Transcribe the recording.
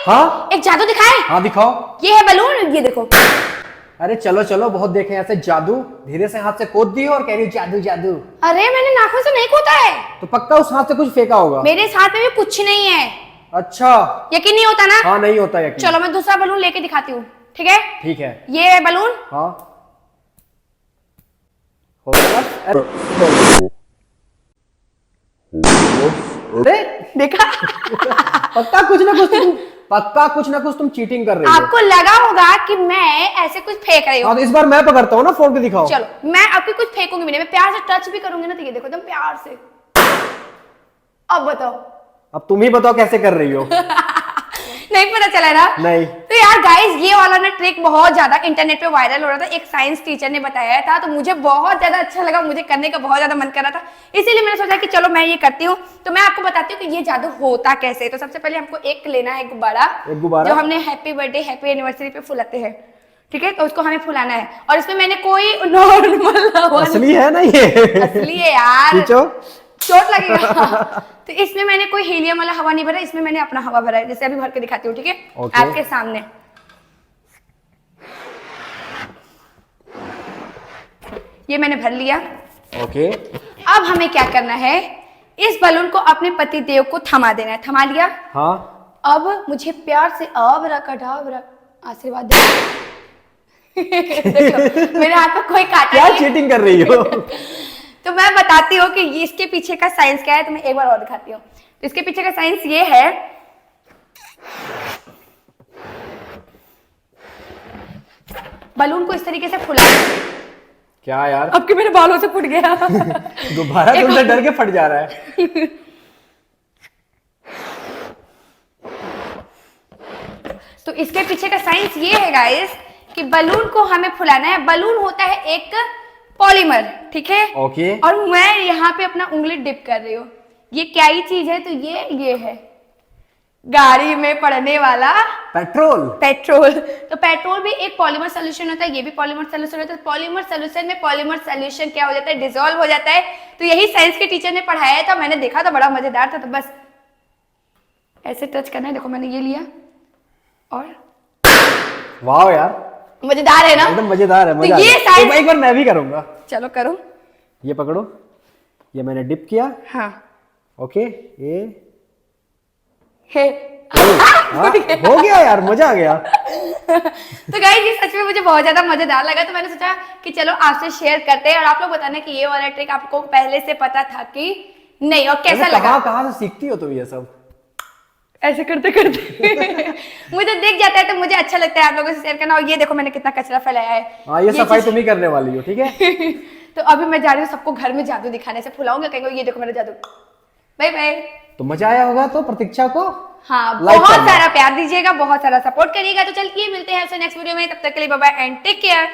हाँ एक जादू दिखाए। हाँ दिखाओ। ये है बलून, ये देखो। अरे चलो चलो, बहुत देखे ऐसे जादू। धीरे से हाथ से खोद दी और कह रही जादू जादू। अरे मैंने नाखून से नहीं खोदा है। तो पक्का उस हाथ से कुछ फेंका होगा। मेरे इस हाथ में भी कुछ नहीं है। अच्छा, यकीन नहीं होता ना? हाँ नहीं होता यकीन। चलो मैं दूसरा बलून लेके दिखाती हूँ, ठीक है? ठीक है। ये है बलून। हाँ हो गया। अरे देखा? पक्का कुछ ना कुछ तुम चीटिंग कर रही हो। आपको लगा होगा कि मैं ऐसे कुछ फेंक रही हूँ। हाँ तो इस बार मैं पकड़ता हूँ ना, फोन के दिखाओ। चलो मैं आपकी कुछ फेंकूंगी भी नहीं, मैं प्यार से टच भी करूंगी ना, तो ये देखो एकदम प्यार से। अब बताओ। अब तुम ही बताओ कैसे कर रही हो। नहीं पता चला ना? नहीं। तो यार गाइस, ये वाला ना ट्रिक बहुत ज्यादा इंटरनेट पे वायरल हो रहा था, एक साइंस टीचर ने बताया था, तो मुझे बहुत ज्यादा अच्छा लगा, मुझे करने का बहुत ज्यादा मन कर रहा था, इसीलिए मैंने सोचा कि चलो मैं ये करती हूँ। तो मैं आपको बताती हूँ कि ये जादू होता कैसे। तो सबसे पहले हमको एक लेना है गुब्बारा, जो हमने हैप्पी बर्थडे हैप्पी एनिवर्सरी पे फुलाते हैं, ठीक है? तो उसको हमें फुलाना है, और इसमें मैंने कोई नॉर्मल असली है ना ये? असली है यार, खींचो। चोट लगेगा। तो इसमें मैंने कोई हीलियम वाला हवा नहीं भरा, इसमें मैंने अपना हवा भरा है, जैसे अभी भर के दिखाती हूँ, ठीक है? आपके सामने ये मैंने भर लिया। ओके। अब हमें क्या करना है, इस बलून को अपने पति देव को थमा देना है। थमा लिया? हाँ। अब मुझे प्यार से आशीर्वाद दे। देखो मेरे हाथ में कोई कांटा क्या नहीं। चीटिंग कर रही हो? तो मैं बताती हूँ कि इसके पीछे का साइंस क्या है, तो मैं एक बार और दिखाती हूँ। तो इसके पीछे का साइंस ये है, बलून को इस तरीके से फुला। क्या यार? अब कि मेरे बालों से फूट गया। दोबारा तुमसे डर के फट जा रहा है। तो इसके पीछे का साइंस ये है गाइस कि बलून को हमें फुलाना है। बलून होता है एक पॉलीमर, ठीक है? ओके। और मैं यहाँ पे अपना उंगली डिप कर रही हूँ। ये क्या ही चीज है? तो ये है गाड़ी में पड़ने वाला पेट्रोल। तो पेट्रोल भी एक पॉलीमर सोल्यूशन होता है, ये भी पॉलीमर सोल्यूशन होता है। पॉलीमर सोल्यूशन में पॉलीमर सोल्यूशन क्या हो जाता है? डिसॉल्व हो जाता है। तो यही साइंस के टीचर ने पढ़ाया था, मैंने देखा था, बड़ा मजेदार था। तो बस ऐसे टच करना है, देखो मैंने ये लिया और वाह यार, मजेदार है ना? एकदम मजेदार है। मजा तो ये साइंस एक बार मैं भी करूंगा। चलो करो। ये पकड़ो, ये मैंने डिप किया। हाँ ओके। ये हे हाँ, हो गया यार, मजा आ गया। तो गाइस ये सच में मुझे बहुत ज्यादा मजेदार लगा, तो मैंने सोचा कि चलो आपसे शेयर करते हैं, और आप लोग बताना कि ये वाला ट्रिक आपको पहले से पता था कि नहीं, और कैसा लगा। कहाँ से सीखती हो तुम ये सब? ऐसे करते करते मुझे दिख जाता है, तो मुझे अच्छा लगता है आप लोगों से शेयर करना। और ये देखो मैंने कितना कचरा फैलाया है। हाँ, ये सफाई तुम ही करने वाली हो, ठीक है? तो अभी मैं जा रही हूँ सबको घर में जादू दिखाने से, फुलाऊंगा कहीं, ये देखो मेरा जादू। Bye bye. तो मजा आया होगा तो प्रतीक्षा को हाँ बहुत सारा प्यार दीजिएगा, बहुत सारा सपोर्ट करिएगा। तो चलिए मिलते हैं नेक्स्ट वीडियो में, तब तक के लिए bye bye and take care.